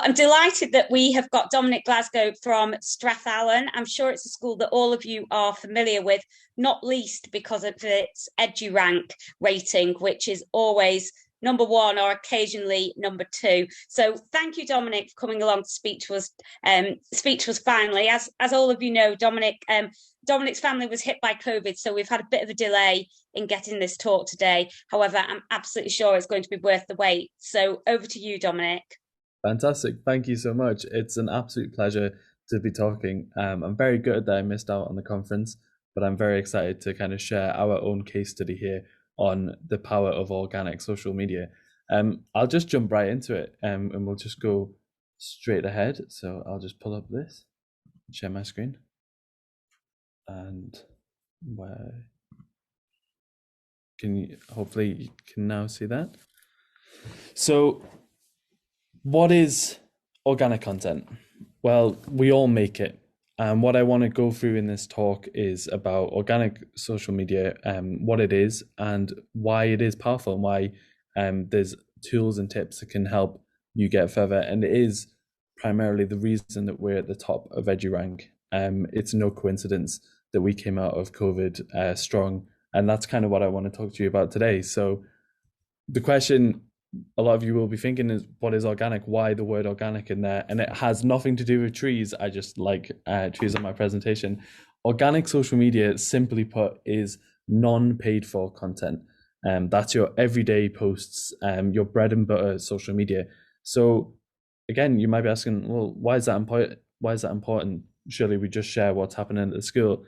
I'm delighted that we have got Dominic Glasgow from Strafeallen. I'm sure it's a school that all of you are familiar with, not least because of its EduRank rating, which is always number one or occasionally number two. So thank you, Dominic, for coming along to speak to us finally. As all of you know, Dominic's family was hit by COVID, so we've had a bit of a delay in getting this talk today. However, I'm absolutely sure it's going to be worth the wait. So over to you, Dominic. Fantastic. Thank you so much. It's an absolute pleasure to be talking. I'm very gutted that I missed out on the conference, but I'm very excited to kind of share our own case study here on the power of organic social media. I'll just jump right into it, and we'll just go straight ahead. So I'll just pull up this, share my screen, and where hopefully you can now see that. So what is organic content? Well, we all make it. And what I want to go through in this talk is about organic social media, what it is and why it is powerful, and why there's tools and tips that can help you get further. And it is primarily the reason that we're at the top of EduRank. It's no coincidence that we came out of COVID strong. And that's kind of what I want to talk to you about today. So the question a lot of you will be thinking is, what is organic? Why the word organic in there? And it has nothing to do with trees. I just like trees on my presentation. Organic social media, simply put, is non-paid for content. That's your everyday posts, your bread and butter social media. So again, you might be asking, well, why is that important? Why is that important? Surely we just share what's happening at the school.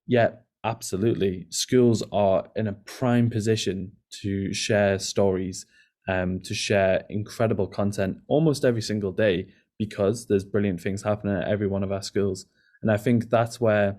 Yeah, absolutely. Schools are in a prime position to share stories, to share incredible content almost every single day, because there's brilliant things happening at every one of our schools. And I think that's where,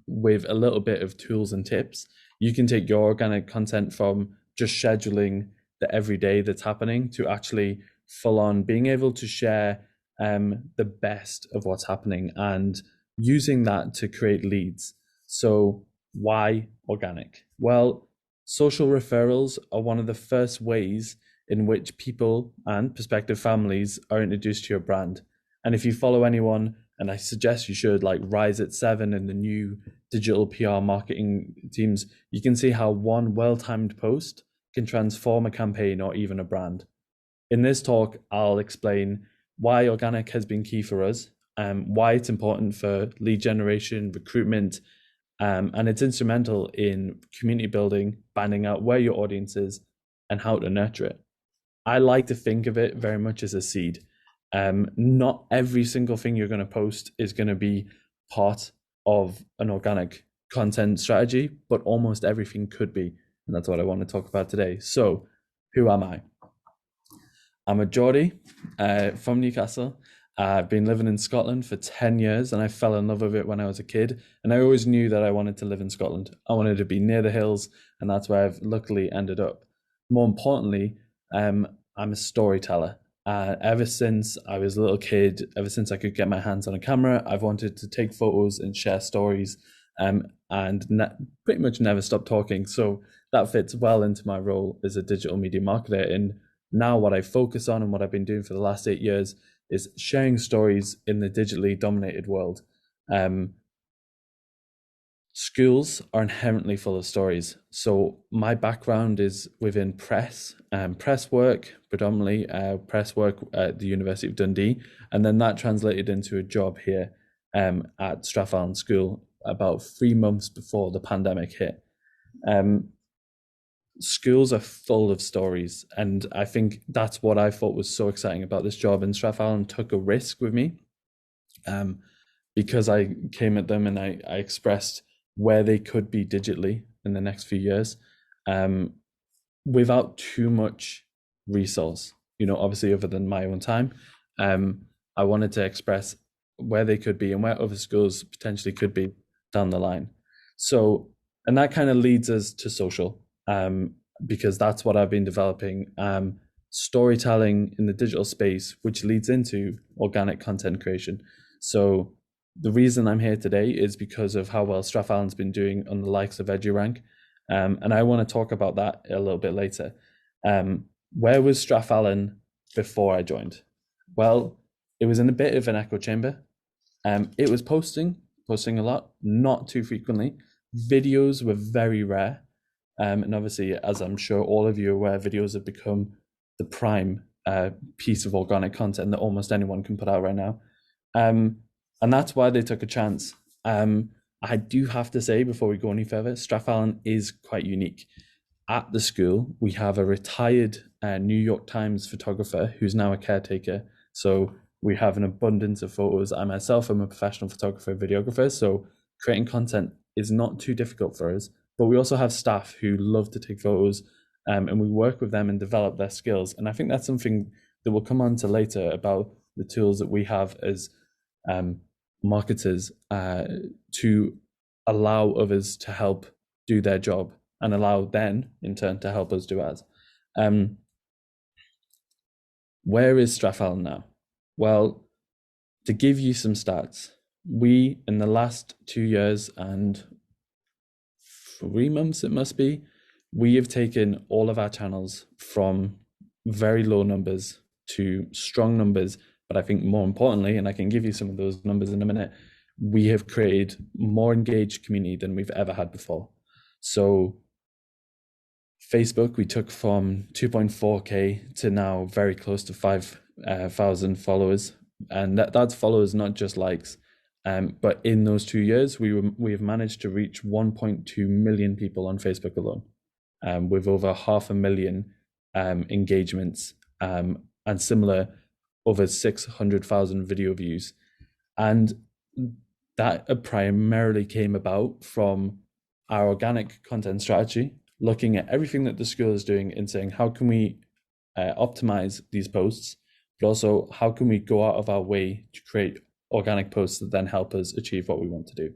with a little bit of tools and tips, you can take your organic content from just scheduling the everyday that's happening to actually full on being able to share the best of what's happening and using that to create leads. So why organic? Well, social referrals are one of the first ways in which people and prospective families are introduced to your brand. And if you follow anyone, and I suggest you should, like Rise at 7 and the new digital PR marketing teams, you can see how one well-timed post can transform a campaign or even a brand. In this talk, I'll explain why organic has been key for us, why it's important for lead generation, recruitment, and it's instrumental in community building, finding out where your audience is and how to nurture it. I like to think of it very much as a seed. Not every single thing you're going to post is going to be part of an organic content strategy, but almost everything could be. And that's what I want to talk about today. So who am I? I'm a Geordie from Newcastle. I've been living in Scotland for 10 years and I fell in love with it when I was a kid. And I always knew that I wanted to live in Scotland. I wanted to be near the hills, and that's where I've luckily ended up. More importantly, I'm a storyteller. Ever since I was a little kid, ever since I could get my hands on a camera, I've wanted to take photos and share stories, and pretty much never stop talking. So that fits well into my role as a digital media marketer. And now what I focus on and what I've been doing for the last 8 years is sharing stories in the digitally dominated world. Schools are inherently full of stories. So my background is within press work, predominantly press work at the University of Dundee. And then that translated into a job here at Strafeallen School about 3 months before the pandemic hit. Schools are full of stories. And I think that's what I thought was so exciting about this job. And Strafeallen took a risk with me because I came at them and I expressed where they could be digitally in the next few years, without too much resource, obviously other than my own time. I wanted to express where they could be and where other schools potentially could be down the line. So, and that kind of leads us to social, because that's what I've been developing, storytelling in the digital space, which leads into organic content creation. So the reason I'm here today is because of how well Strafeallen's been doing on the likes of EduRank. And I want to talk about that a little bit later. Where was Strafeallen before I joined? Well, it was in a bit of an echo chamber. It was posting a lot, not too frequently. Videos were very rare. And obviously, as I'm sure all of you are aware, videos have become the prime piece of organic content that almost anyone can put out right now. And that's why they took a chance. I do have to say, before we go any further, Strafeallen is quite unique. At the school, we have a retired New York Times photographer who's now a caretaker. So we have an abundance of photos. I myself am a professional photographer, videographer, so creating content is not too difficult for us. But we also have staff who love to take photos, and we work with them and develop their skills. And I think that's something that we'll come on to later about the tools that we have as marketers to allow others to help do their job and allow them in turn to help us do ours. Where is Strafeallen now? Well, to give you some stats, we in the last 2 years and 3 months it must be, we have taken all of our channels from very low numbers to strong numbers. But I think more importantly, and I can give you some of those numbers in a minute, we have created more engaged community than we've ever had before. So Facebook, we took from 2.4K to now very close to 5,000 followers. And that's followers, not just likes. But in those 2 years, we have managed to reach 1.2 million people on Facebook alone, with over 500,000 engagements, and similar over 600,000 video views. And that primarily came about from our organic content strategy, looking at everything that the school is doing and saying, how can we optimize these posts, but also how can we go out of our way to create organic posts that then help us achieve what we want to do.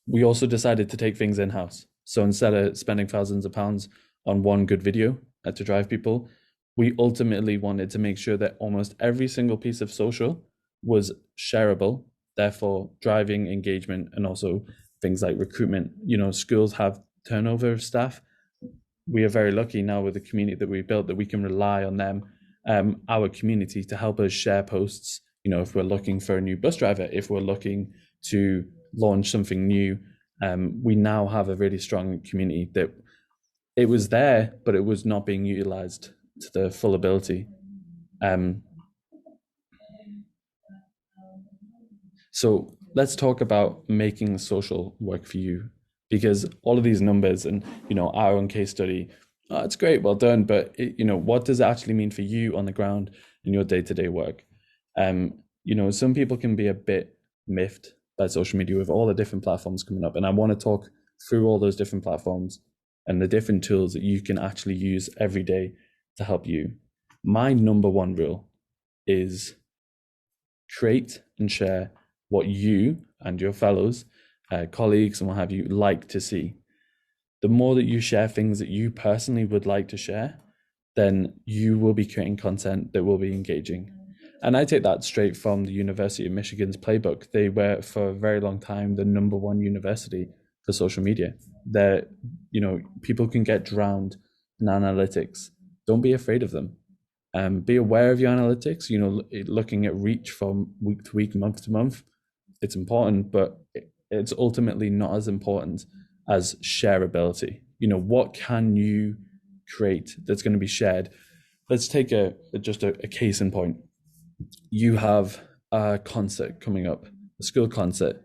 We also decided to take things in-house. So instead of spending thousands of pounds on one good video to drive people, we ultimately wanted to make sure that almost every single piece of social was shareable, therefore driving engagement, and also things like recruitment. Schools have turnover of staff. We are very lucky now with the community that we've built that we can rely on them, our community, to help us share posts. If we're looking for a new bus driver, if we're looking to launch something new, we now have a really strong community that it was there, but it was not being utilized to the full ability. So let's talk about making social work for you, because all of these numbers and our own case study, it's great, well done, but what does it actually mean for you on the ground in your day-to-day work? Some people can be a bit miffed by social media with all the different platforms coming up, and I want to talk through all those different platforms and the different tools that you can actually use every day to help you. My number one rule is create and share what you and your fellows, colleagues and what have you, like to see. The more that you share things that you personally would like to share, then you will be creating content that will be engaging. And I take that straight from the University of Michigan's playbook. They were for a very long time the #1 university for social media. People can get drowned in analytics. Don't be afraid of them. Be aware of your analytics. Looking at reach from week to week, month to month, it's important, but it's ultimately not as important as shareability. What can you create that's going to be shared? Let's take a case in point. You have a concert coming up, a school concert,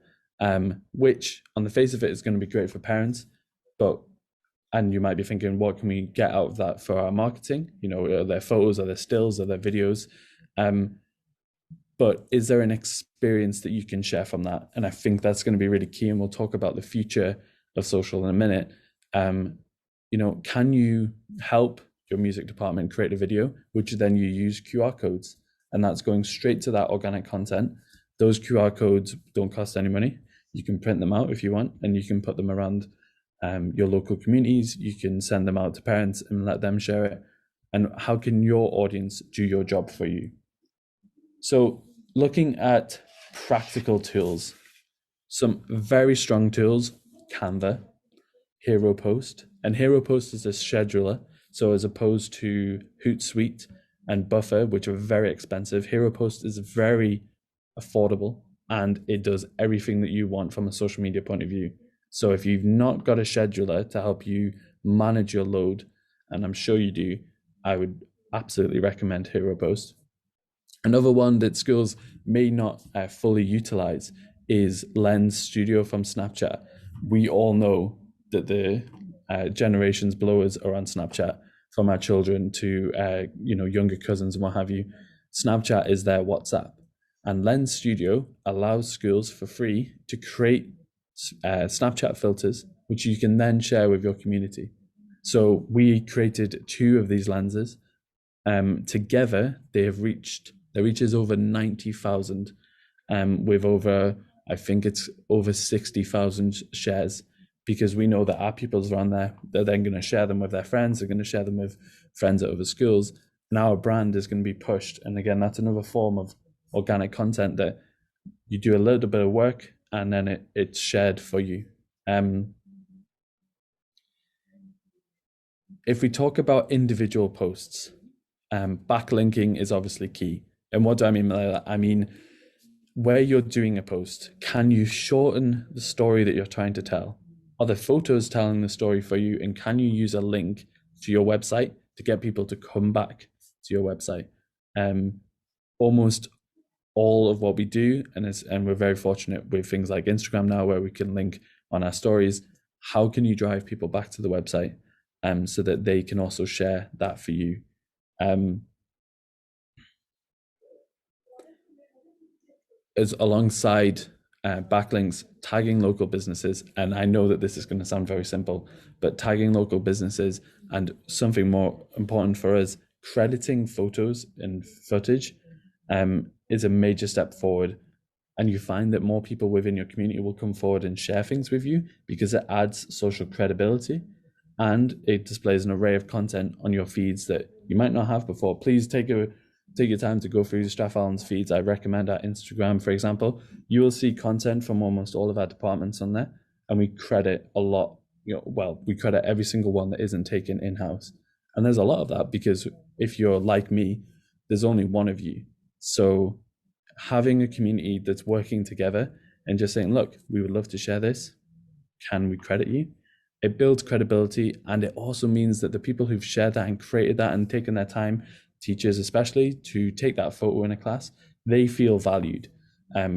which on the face of it is going to be great for parents, and you might be thinking, what can we get out of that for our marketing? Are there photos, are there stills, are there videos? But is there an experience that you can share from that? And I think that's going to be really key. And we'll talk about the future of social in a minute. Can you help your music department create a video, which then you use QR codes, and that's going straight to that organic content. Those QR codes don't cost any money. You can print them out if you want, and you can put them around your local communities. You can send them out to parents and let them share it. And how can your audience do your job for you? So looking at practical tools, some very strong tools: Canva, HeroPost. And HeroPost is a scheduler. So as opposed to Hootsuite, and Buffer, which are very expensive. Hero Post is very affordable, and it does everything that you want from a social media point of view. So if you've not got a scheduler to help you manage your load, and I'm sure you do, I would absolutely recommend Hero Post. Another one that schools may not fully utilize is Lens Studio from Snapchat. We all know that the generations below us are on Snapchat, from our children to younger cousins and what have you. Snapchat is their WhatsApp, and Lens Studio allows schools for free to create Snapchat filters, which you can then share with your community. So we created 2 of these lenses. Together, their reach is over 90,000, with over, I think it's over 60,000 shares, because we know that our pupils are on there. They're then going to share them with their friends. They're going to share them with friends at other schools. And our brand is going to be pushed. And again, that's another form of organic content that you do a little bit of work and then it's shared for you. If we talk about individual posts, backlinking is obviously key. And what do I mean by that? I mean, where you're doing a post, can you shorten the story that you're trying to tell? Are the photos telling the story for you? And can you use a link to your website to get people to come back to your website? Almost all of what we do, and we're very fortunate with things like Instagram now, where we can link on our stories. How can you drive people back to the website so that they can also share that for you? As alongside backlinks, tagging local businesses, and I know that this is going to sound very simple, but tagging local businesses, and something more important for us, crediting photos and footage is a major step forward. And you find that more people within your community will come forward and share things with you because it adds social credibility, and it displays an array of content on your feeds that you might not have before. Please take your time to go through Strafeallen's feeds. I recommend our Instagram, for example. You will see content from almost all of our departments on there, and we credit a lot. We credit every single one that isn't taken in-house. And there's a lot of that because if you're like me, there's only one of you. So having a community that's working together and just saying, look, we would love to share this. Can we credit you? It builds credibility, and it also means that the people who've shared that and created that and taken their time, teachers especially, to take that photo in a class, they feel valued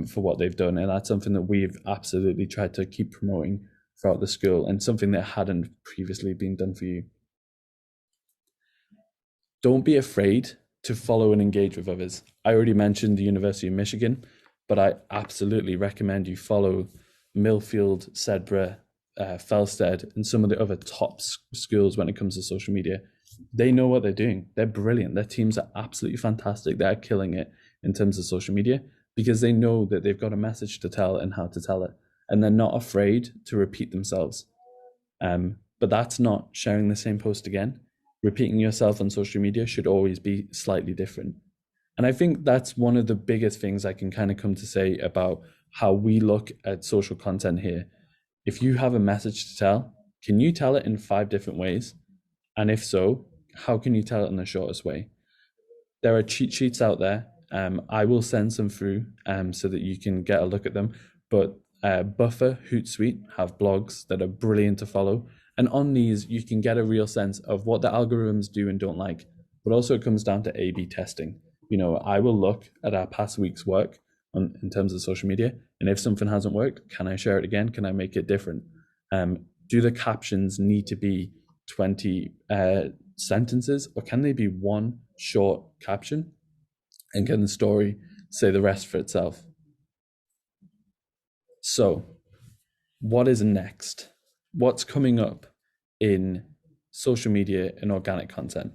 for what they've done. And that's something that we've absolutely tried to keep promoting throughout the school, and something that hadn't previously been done for you. Don't be afraid to follow and engage with others. I already mentioned the University of Michigan, but I absolutely recommend you follow Millfield, Sedborough, Felsted, and some of the other top schools when it comes to social media. They know what they're doing. They're brilliant. Their teams are absolutely fantastic. They're killing it in terms of social media because they know that they've got a message to tell and how to tell it. And they're not afraid to repeat themselves. But that's not sharing the same post again. Repeating yourself on social media should always be slightly different. And I think that's one of the biggest things I can kind of come to say about how we look at social content here. If you have a message to tell, can you tell it in 5 different ways? And if so, how can you tell it in the shortest way? There are cheat sheets out there. I will send some through so that you can get a look at them. But Buffer, Hootsuite have blogs that are brilliant to follow. And on these, you can get a real sense of what the algorithms do and don't like. But also it comes down to A/B testing. I will look at our past week's work in terms of social media. And if something hasn't worked, can I share it again? Can I make it different? Do the captions need to be 20 sentences, or can they be one short caption? And can the story say the rest for itself? So, what is next? What's coming up in social media and organic content?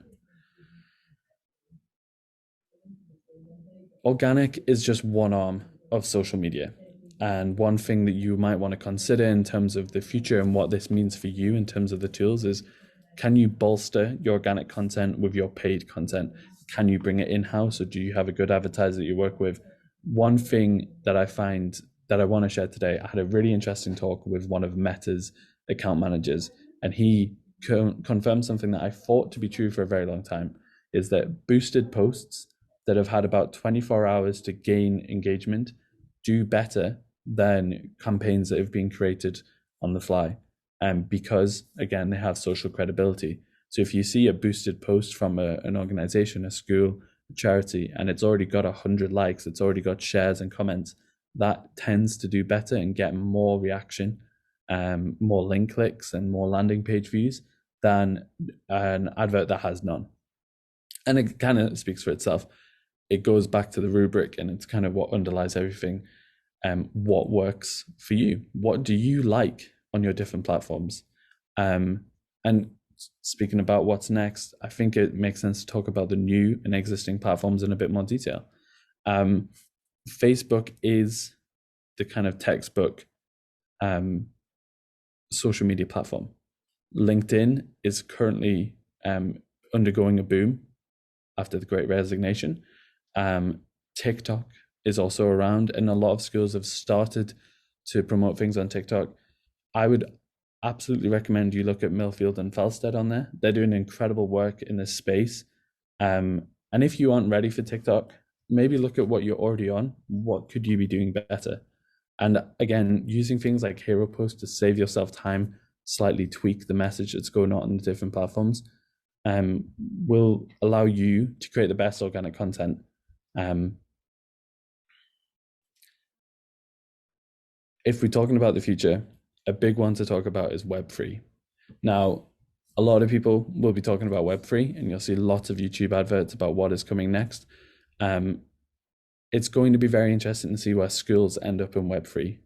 Organic is just one arm of social media. And one thing that you might want to consider in terms of the future and what this means for you in terms of the tools is, can you bolster your organic content with your paid content? Can you bring it in-house, or do you have a good advertiser that you work with? One thing that I find that I want to share today, I had a really interesting talk with one of Meta's account managers, and he confirmed something that I thought to be true for a very long time. is that boosted posts that have had about 24 hours to gain engagement do better than campaigns that have been created on the fly, because again, they have social credibility. So if you see a boosted post from an organization, a school, a charity, and it's already got 100 likes, it's already got shares and comments, that tends to do better and get more reaction, more link clicks and more landing page views than an advert that has none. And it kind of speaks for itself. It goes back to the rubric, and it's kind of what underlies everything. What works for you? What do you like on your different platforms? And speaking about what's next, I think it makes sense to talk about the new and existing platforms in a bit more detail. Facebook is the kind of textbook social media platform. LinkedIn is currently undergoing a boom after the Great Resignation. TikTok is also around, and a lot of schools have started to promote things on TikTok. I would absolutely recommend you look at Millfield and Felsted on there. They're doing incredible work in this space. And if you aren't ready for TikTok, maybe look at what you're already on. What could you be doing better? And again, using things like hero posts to save yourself time, slightly tweak the message that's going on the different platforms, will allow you to create the best organic content. If we're talking about the future, a big one to talk about is Web3. Now, a lot of people will be talking about Web3, and you'll see lots of YouTube adverts about what is coming next. It's going to be very interesting to see where schools end up in Web3.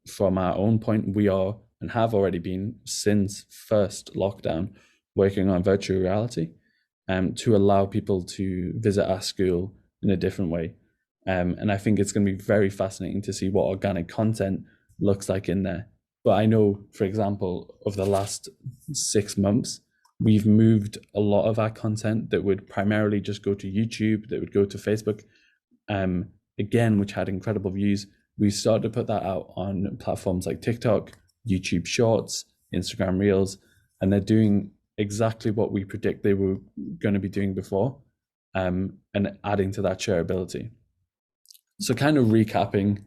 From our own point, we are and have already been since first lockdown working on virtual reality to allow people to visit our school in a different way. And I think it's going to be very fascinating to see what organic content looks like in there. But I know, for example, over the last 6 months, we've moved a lot of our content that would primarily just go to YouTube, that would go to Facebook, again, which had incredible views. We started to put that out on platforms like TikTok, YouTube Shorts, Instagram Reels, and they're doing exactly what we predict they were going to be doing before, and adding to that shareability. So kind of recapping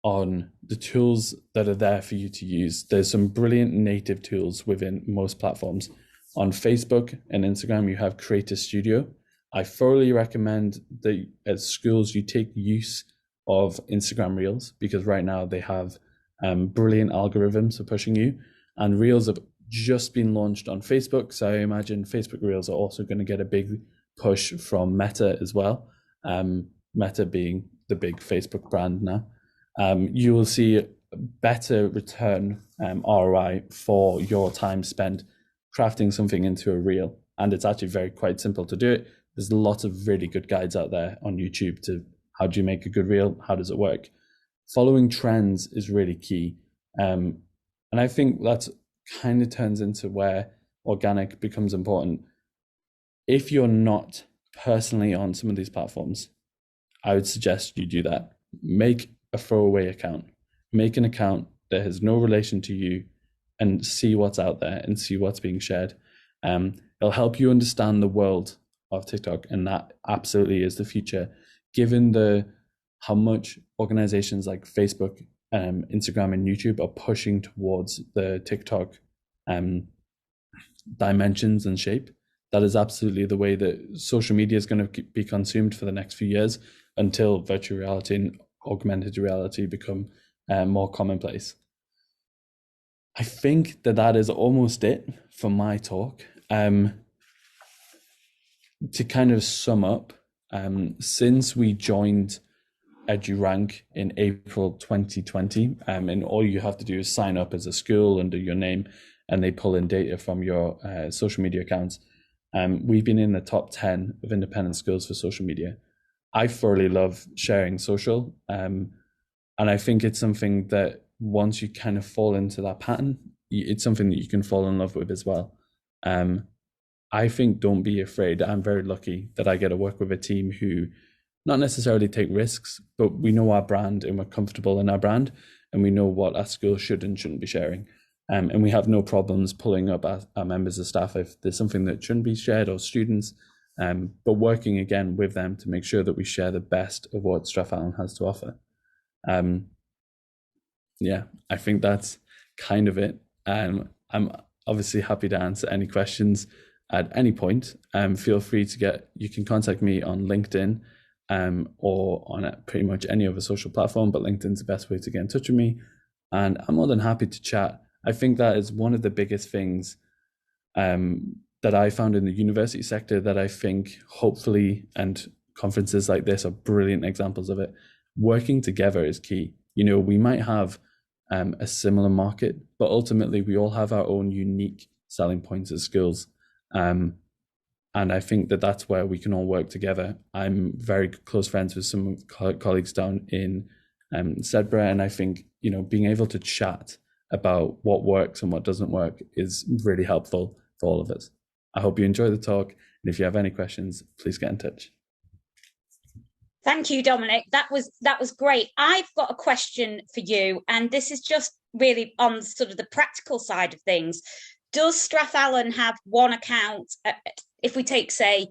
on the tools that are there for you to use. There's some brilliant native tools within most platforms. On Facebook and Instagram, you have Creator Studio. I thoroughly recommend that at schools you take use of Instagram Reels, because right now they have brilliant algorithms for pushing you, and Reels have just been launched on Facebook. So I imagine Facebook Reels are also going to get a big push from Meta as well. Meta being the big Facebook brand now. You will see better return ROI for your time spent crafting something into a reel. And it's actually quite simple to do it. There's lots of really good guides out there on YouTube to how do you make a good reel? How does it work? Following trends is really key. And I think that kind of turns into where organic becomes important. If you're not personally on some of these platforms, I would suggest you do that. Make a throwaway account. Make an account that has no relation to you and see what's out there and see what's being shared. It'll help you understand the world of TikTok, and that absolutely is the future. Given how much organizations like Facebook, Instagram, and YouTube are pushing towards the TikTok dimensions and shape, that is absolutely the way that social media is going to be consumed for the next few years, until virtual reality and augmented reality become more commonplace. I think that is almost it for my talk. To kind of sum up, since we joined EduRank in April 2020, and all you have to do is sign up as a school under your name, and they pull in data from your social media accounts. We've been in the top 10 of independent schools for social media. I thoroughly love sharing social, and I think it's something that once you kind of fall into that pattern, it's something that you can fall in love with as well. I think don't be afraid. I'm very lucky that I get to work with a team who not necessarily take risks, but we know our brand and we're comfortable in our brand, and we know what our school should and shouldn't be sharing. And we have no problems pulling up our members of staff if there's something that shouldn't be shared, or students. but working again with them to make sure that we share the best of what Strafeallen has to offer. Yeah, I think that's kind of it. I'm obviously happy to answer any questions at any point. Feel free you can contact me on LinkedIn or on pretty much any other social platform, but LinkedIn's the best way to get in touch with me. And I'm more than happy to chat. I think that is one of the biggest things that I found in the university sector that I think hopefully, and conferences like this are brilliant examples of it, working together is key. We might have a similar market, but ultimately we all have our own unique selling points as schools. And I think that that's where we can all work together. I'm very close friends with some colleagues down in Sedbergh, and I think, being able to chat about what works and what doesn't work is really helpful for all of us. I hope you enjoy the talk, and if you have any questions, please get in touch. Thank you, Dominic. That was great. I've got a question for you, and this is just really on sort of the practical side of things. Does Strafeallen have one account? If we take, say,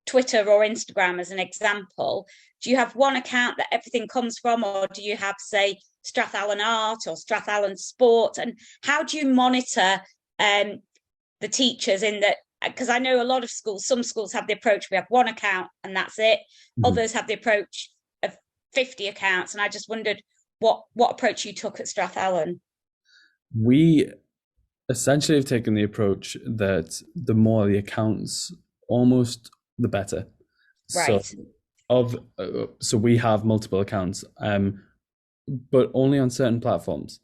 Twitter or Instagram as an example, do you have one account that everything comes from, or do you have, say, Strafeallen Art or Strafeallen Sport? And how do you monitor the teachers in that? Because I know a lot of schools, some schools have the approach, we have one account and that's it. Mm-hmm. Others have the approach of 50 accounts. And I just wondered what approach you took at Strafeallen. We essentially have taken the approach that the more the accounts, almost the better. Right. So we have multiple accounts, but only on certain platforms.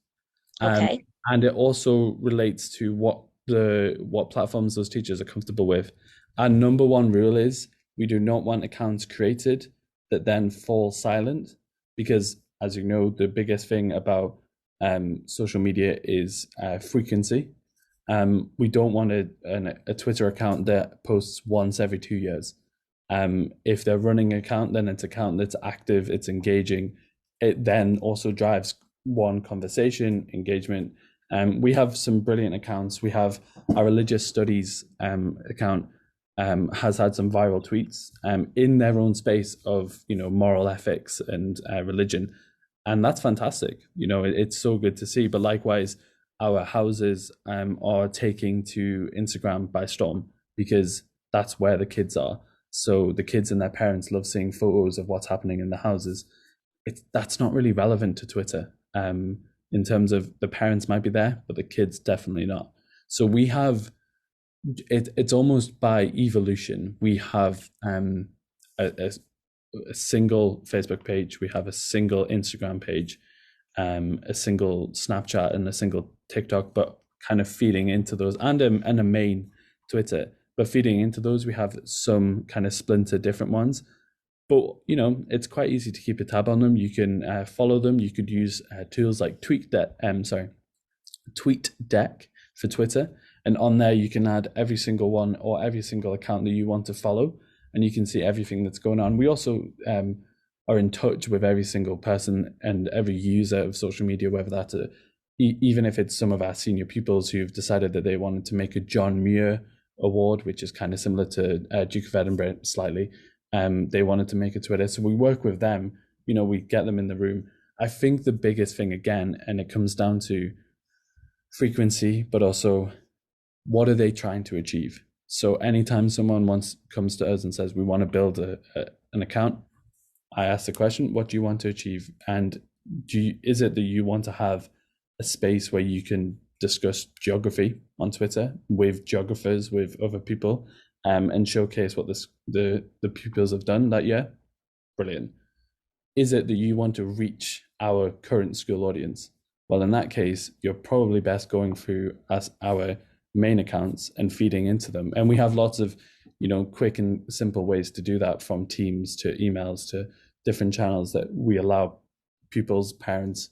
Okay. And it also relates to what platforms those teachers are comfortable with. Our number one rule is we do not want accounts created that then fall silent, because, as you know, the biggest thing about social media is frequency. We don't want a Twitter account that posts once every 2 years. If they're running an account, then it's an account that's active, it's engaging. It then also drives conversation, engagement. We have some brilliant accounts. We have our religious studies account has had some viral tweets in their own space of moral ethics and religion, and that's fantastic. It's so good to see. But likewise, our houses are taking to Instagram by storm, because that's where the kids are. So the kids and their parents love seeing photos of what's happening in the houses. That's not really relevant to Twitter. In terms of the parents might be there, but the kids definitely not. So we have it's almost by evolution. We have a single Facebook page, we have a single Instagram page, a single Snapchat and a single TikTok, but kind of feeding into those, and a main Twitter. But feeding into those, we have some kind of splinter different ones. But, it's quite easy to keep a tab on them. You can follow them. You could use tools like TweetDeck for Twitter. And on there, you can add every single one or every single account that you want to follow. And you can see everything that's going on. We also are in touch with every single person and every user of social media, whether that's even if it's some of our senior pupils who've decided that they wanted to make a John Muir Award, which is kind of similar to Duke of Edinburgh slightly. They wanted to make a Twitter, so we work with them. We get them in the room. I think the biggest thing, again, and it comes down to frequency, but also what are they trying to achieve. So anytime someone comes to us and says we want to build an account, I ask the question, what do you want to achieve? And is it that you want to have a space where you can discuss geography on Twitter with geographers, with other people, and showcase what the pupils have done that year? Brilliant. Is it that you want to reach our current school audience? Well, in that case, you're probably best going through our main accounts and feeding into them. And we have lots of, quick and simple ways to do that, from Teams to emails to different channels that we allow pupils, parents,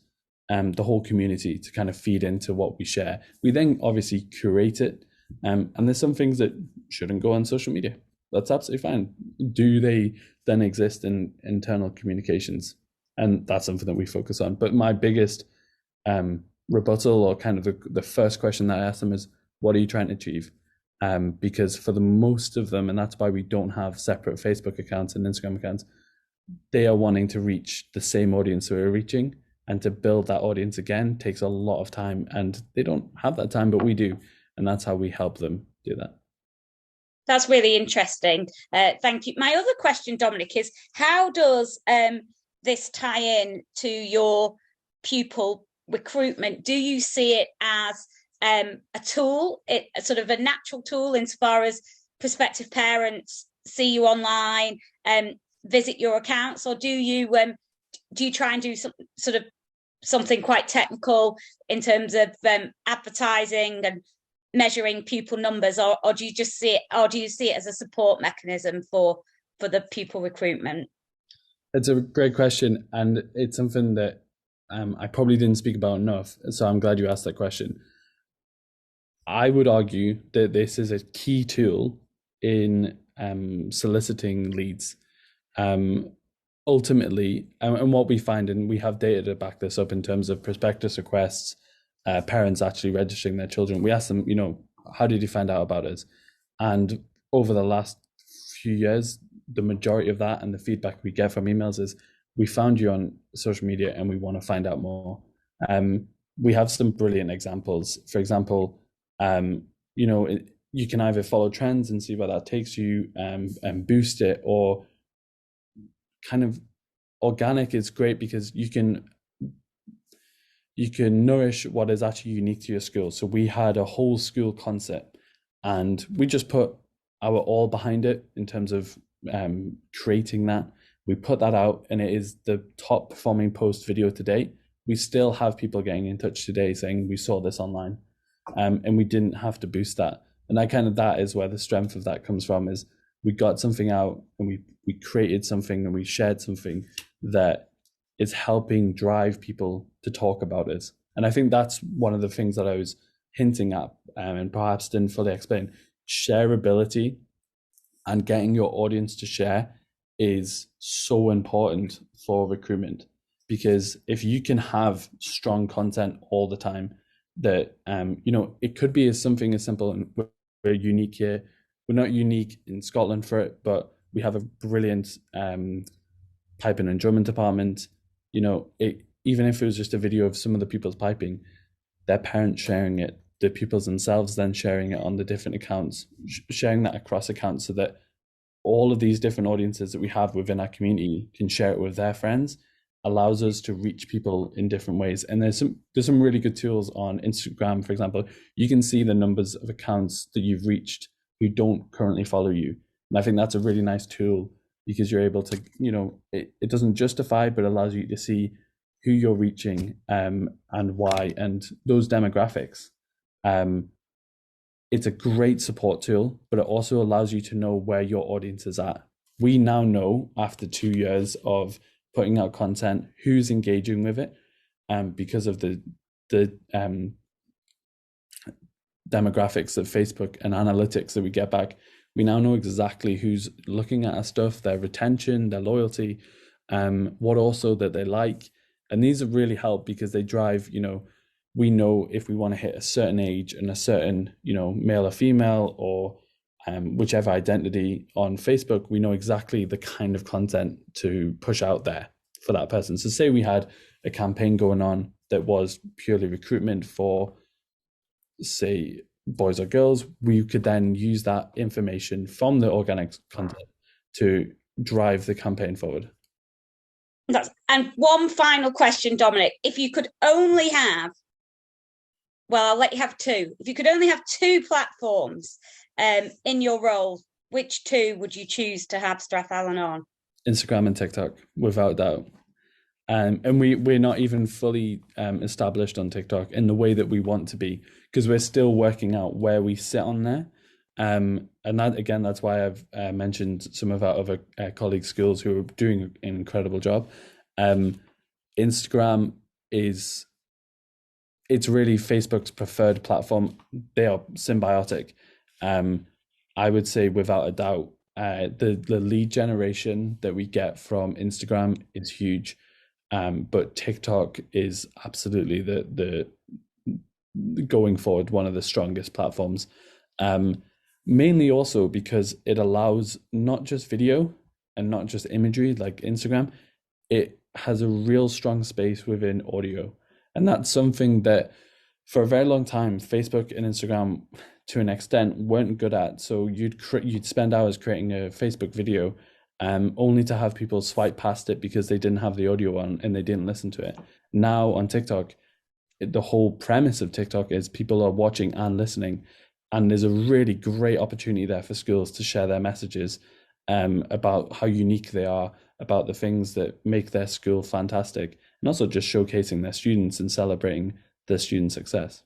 the whole community to kind of feed into what we share. We then obviously curate it. And there's some things that shouldn't go on social media. That's absolutely fine. Do they then exist in internal communications? And that's something that we focus on. But my biggest rebuttal, or kind of the first question that I ask them is, what are you trying to achieve? because for the most of them, and that's why we don't have separate Facebook accounts and Instagram accounts, they are wanting to reach the same audience we're reaching, and to build that audience again takes a lot of time, and they don't have that time, but we do, and that's how we help them do that. That's really interesting. Thank you. My other question, Dominic, is how does this tie in to your pupil recruitment? Do you see it as a tool, sort of a natural tool, insofar as prospective parents see you online, visit your accounts, or do you try and do some sort of something quite technical in terms of advertising and measuring pupil numbers, or do you just see it, or do you see it as a support mechanism for the pupil recruitment? It's a great question, and it's something that I probably didn't speak about enough, so I'm glad you asked that question. I would argue that this is a key tool in soliciting leads. Ultimately, and what we find, and we have data to back this up in terms of prospectus requests, parents actually registering their children. We ask them, how did you find out about us? And over the last few years, the majority of that and the feedback we get from emails is, we found you on social media and we want to find out more. We have some brilliant examples. For example, you can either follow trends and see where that takes you, and boost it, or kind of organic is great because you can nourish what is actually unique to your school. So we had a whole school concept, and we just put our all behind it in terms of creating that. We put that out, and it is the top performing post video to date. We still have people getting in touch today saying we saw this online, and we didn't have to boost that. And that is where the strength of that comes from, is we got something out and we created something and we shared something that is helping drive people to talk about it. And I think that's one of the things that I was hinting at, and perhaps didn't fully explain. Shareability and getting your audience to share is so important for recruitment, because if you can have strong content all the time, that it could be something as simple, and we're unique here. We're not unique in Scotland for it, but we have a brilliant piping and drumming department. Even if it was just a video of some of the pupils piping, their parents sharing it, the pupils themselves then sharing it on the different accounts, sharing that across accounts, so that all of these different audiences that we have within our community can share it with their friends, allows us to reach people in different ways. And there's some really good tools on Instagram, for example. You can see the numbers of accounts that you've reached who don't currently follow you. And I think that's a really nice tool, because you're able to, it doesn't justify, but allows you to see who you're reaching, and why, and those demographics. It's a great support tool, but it also allows you to know where your audience is at. We now know, after 2 years of putting out content, who's engaging with it, because of the demographics of Facebook and analytics that we get back. We now know exactly who's looking at our stuff, their retention, their loyalty, what also that they like. And these have really helped, because they drive, we know if we want to hit a certain age and a certain, male or female, or whichever identity on Facebook, we know exactly the kind of content to push out there for that person. So say we had a campaign going on that was purely recruitment for, say, boys or girls, we could then use that information from the organic content to drive the campaign forward. And one final question, Dominic. If you could only have, well, I'll let you have two. If you could only have two platforms in your role, which two would you choose to have Strafeallen on? Instagram and TikTok, without doubt. And we're not even fully established on TikTok in the way that we want to be, because we're still working out where we sit on there. And that, again, that's why I've mentioned some of our other colleague schools who are doing an incredible job. Instagram it's really Facebook's preferred platform. They are symbiotic. I would say, without a doubt, the lead generation that we get from Instagram is huge. But TikTok is absolutely the going forward one of the strongest platforms. mainly also because it allows not just video and not just imagery like Instagram, it has a real strong space within audio. And that's something that for a very long time, Facebook and Instagram to an extent weren't good at. So you'd spend hours creating a Facebook video only to have people swipe past it because they didn't have the audio on and they didn't listen to it. Now on TikTok, the whole premise of TikTok is people are watching and listening. And there's a really great opportunity there for schools to share their messages about how unique they are, about the things that make their school fantastic, and also just showcasing their students and celebrating their student success.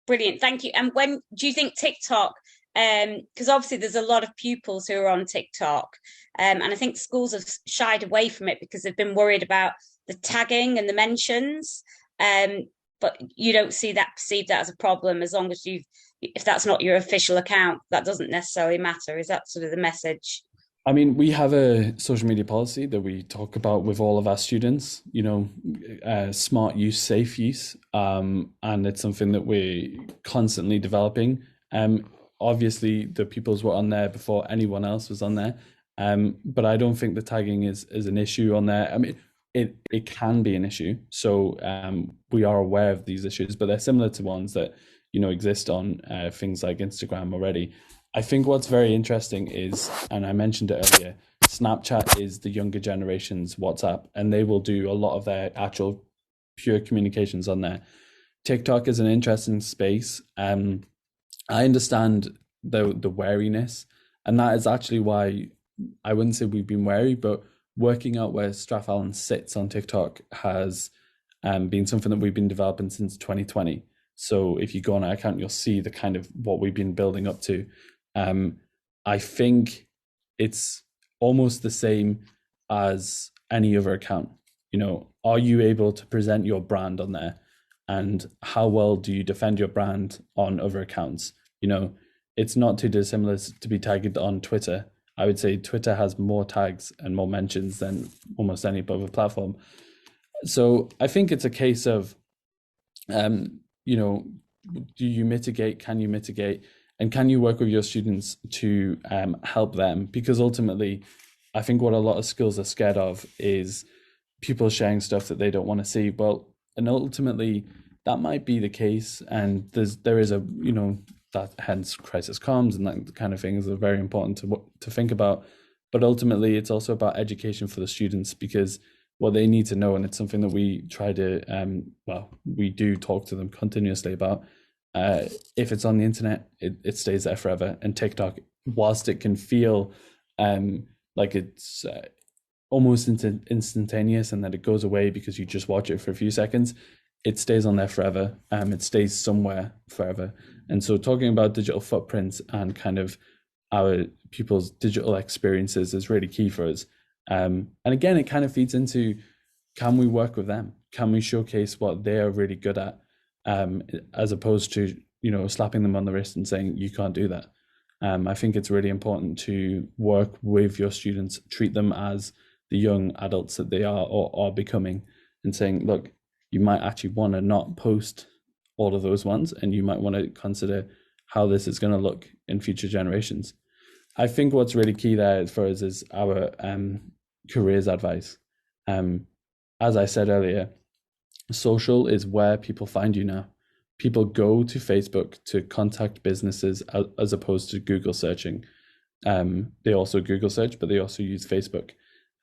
Brilliant, thank you. And when do you think TikTok, because obviously there's a lot of pupils who are on TikTok, and I think schools have shied away from it because they've been worried about the tagging and the mentions, but you don't perceive that as a problem as long as if that's not your official account, that doesn't necessarily matter. Is that sort of the message? I mean, we have a social media policy that we talk about with all of our students, smart use, safe use. And it's something that we're constantly developing. Obviously, the pupils were on there before anyone else was on there. But I don't think the tagging is an issue on there. I mean, it can be an issue. So we are aware of these issues, but they're similar to ones that, exist on things like Instagram already. I think what's very interesting is, and I mentioned it earlier, Snapchat is the younger generation's WhatsApp, and they will do a lot of their actual pure communications on there. TikTok is an interesting space. I understand the wariness, and that is actually why I wouldn't say we've been wary, but working out where Strafeallen sits on TikTok has been something that we've been developing since 2020. So if you go on our account, you'll see the kind of what we've been building up to. I think it's almost the same as any other account. Are you able to present your brand on there? And how well do you defend your brand on other accounts? It's not too dissimilar to be tagged on Twitter. I would say Twitter has more tags and more mentions than almost any other platform. So I think it's a case of, do you mitigate? Can you mitigate? And can you work with your students to help them? Because ultimately, I think what a lot of schools are scared of is people sharing stuff that they don't want to see. Well, and ultimately, that might be the case. And there is that hence crisis comms and that kind of things are very important to think about. But ultimately, it's also about education for the students, because what they need to know, and it's something that we try to, we do talk to them continuously about. If it's on the internet, it stays there forever. And TikTok, whilst it can feel like it's almost instantaneous and that it goes away because you just watch it for a few seconds, it stays on there forever. It stays somewhere forever. And so talking about digital footprints and kind of our pupils' digital experiences is really key for us. And again, it kind of feeds into, can we work with them? Can we showcase what they are really good at? As opposed to, slapping them on the wrist and saying, you can't do that. I think it's really important to work with your students, treat them as the young adults that they are or are becoming, and saying, look, you might actually want to not post all of those ones, and you might want to consider how this is going to look in future generations. I think what's really key there for us is our careers advice. As I said earlier, social is where people find you now. People go to Facebook to contact businesses as opposed to Google searching. They also Google search, but they also use Facebook.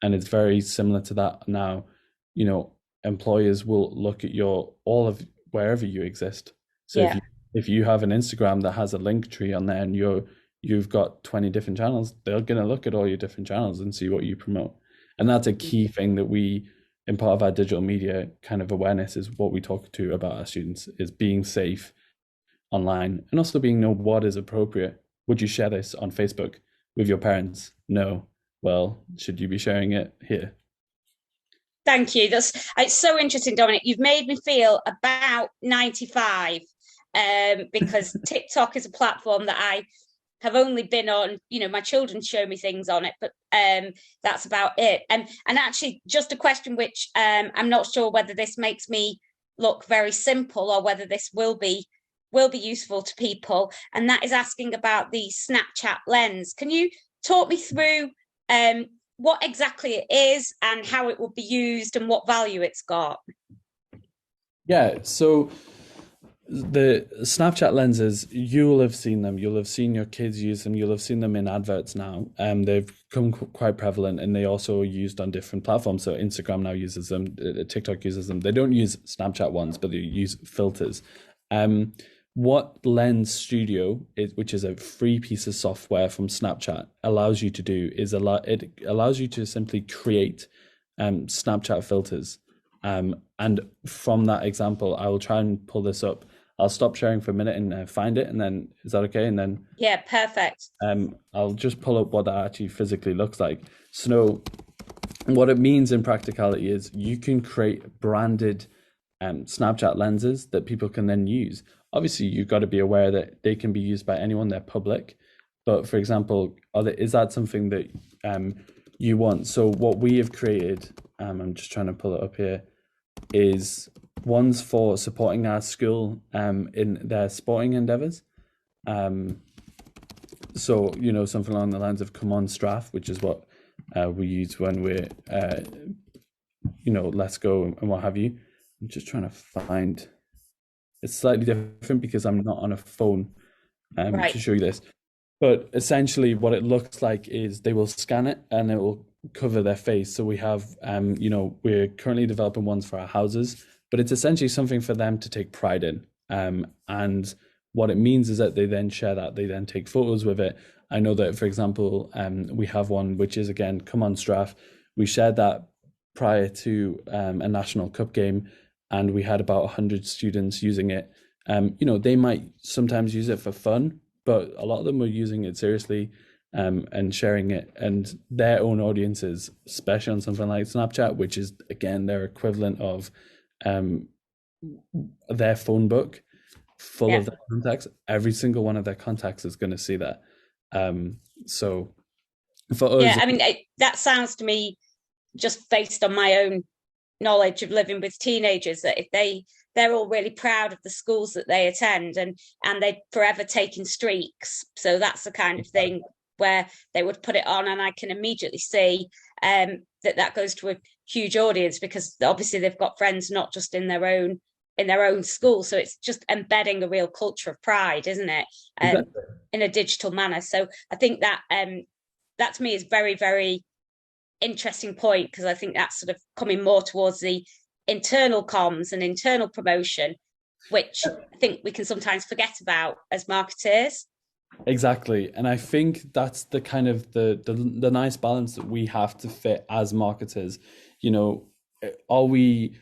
And it's very similar to that now. Employers will look at all of wherever you exist. So if you have an Instagram that has a link tree on there and you've got 20 different channels, they're going to look at all your different channels and see what you promote. And that's a key thing that we, in part of our digital media kind of awareness, is what we talk to about our students, is being safe online and also being know what is appropriate. Would you share this on Facebook with your parents? No. Well, should you be sharing it here? Thank you. It's so interesting, Dominic. You've made me feel about 95 because TikTok is a platform that I have only been on, my children show me things on it, but that's about it. And actually, just a question which I'm not sure whether this makes me look very simple or whether this will be will be useful to people, and that is asking about the Snapchat lens. Can you talk me through what exactly it is and how it will be used and what value it's got? Yeah, so the Snapchat lenses, you'll have seen them. You'll have seen your kids use them. You'll have seen them in adverts now. They've become quite prevalent, and they also are used on different platforms. So Instagram now uses them. TikTok uses them. They don't use Snapchat ones, but they use filters. What Lens Studio, which is a free piece of software from Snapchat, allows you to do is it allows you to simply create Snapchat filters. And from that example, I will try and pull this up. I'll stop sharing for a minute and find it, and then is that okay? And then yeah, perfect. I'll just pull up what that actually physically looks like. So what it means in practicality is you can create branded Snapchat lenses that people can then use. Obviously, you've got to be aware that they can be used by anyone, they're public. But for example, is that something that you want? So what we have created, I'm just trying to pull it up here, is ones for supporting our school in their sporting endeavours. So, something along the lines of "Come on, Straff," which is what we use when we're, let's go and what have you. I'm just trying to find. It's slightly different because I'm not on a phone Right. to show you this. But essentially, what it looks like is they will scan it and it will cover their face. So we have, we're currently developing ones for our houses, but it's essentially something for them to take pride in. And what it means is that they then share that, they then take photos with it. I know that, for example, we have one which is, again, "Come on, Straff." We shared that prior to a national cup game, and we had about 100 students using it. They might sometimes use it for fun, but a lot of them were using it seriously and sharing it, and their own audiences, especially on something like Snapchat, which is, again, their equivalent of their phone book full of their contacts. Every single one of their contacts is going to see that. So for us, I mean, that sounds to me, just based on my own knowledge of living with teenagers, that if they're all really proud of the schools that they attend, and they're forever taking streaks. So that's the kind of thing where they would put it on, and I can immediately see that goes to a huge audience, because obviously they've got friends not just in their own school. So it's just embedding a real culture of pride, isn't it? exactly. In a digital manner. So I think that that to me is very, very interesting point, because I think that's sort of coming more towards the internal comms and internal promotion, which I think we can sometimes forget about as marketers. Exactly. And I think that's the kind of the nice balance that we have to fit as marketers. Are we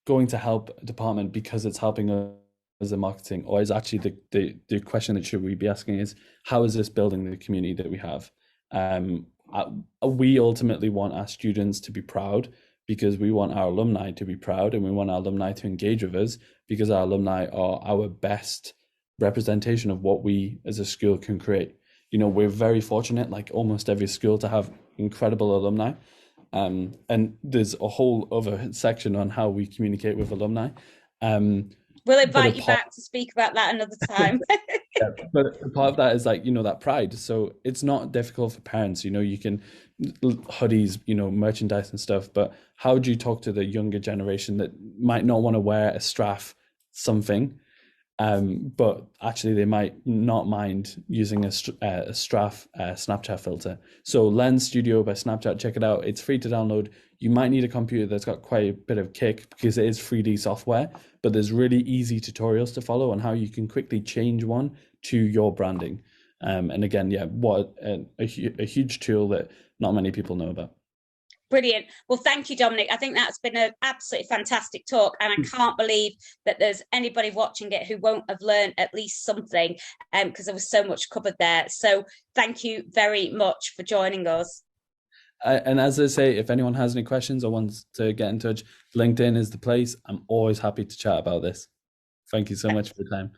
going to help a department because it's helping us in marketing, or is actually the question that should we be asking is, how is this building the community that we have? We ultimately want our students to be proud, because we want our alumni to be proud, and we want our alumni to engage with us, because our alumni are our best representation of what we as a school can create. We're very fortunate, like almost every school, to have incredible alumni. And there's a whole other section on how we communicate with alumni. We'll invite you back to speak about that another time. Yeah, but part of that is that pride. So it's not difficult for parents. You can hoodies, merchandise and stuff. But how do you talk to the younger generation that might not want to wear a Straff something, but actually they might not mind using a Straff Snapchat filter? So Lens Studio by Snapchat, check it out. It's free to download. You might need a computer that's got quite a bit of kick, because it is 3D software, but there's really easy tutorials to follow on how you can quickly change one to your branding. And again, what a huge tool that not many people know about. Brilliant. Well, thank you, Dominic. I think that's been an absolutely fantastic talk, and I can't believe that there's anybody watching it who won't have learned at least something, because there was so much covered there. So thank you very much for joining us. And as I say, if anyone has any questions or wants to get in touch, LinkedIn is the place. I'm always happy to chat about this. Thank you so much for your time.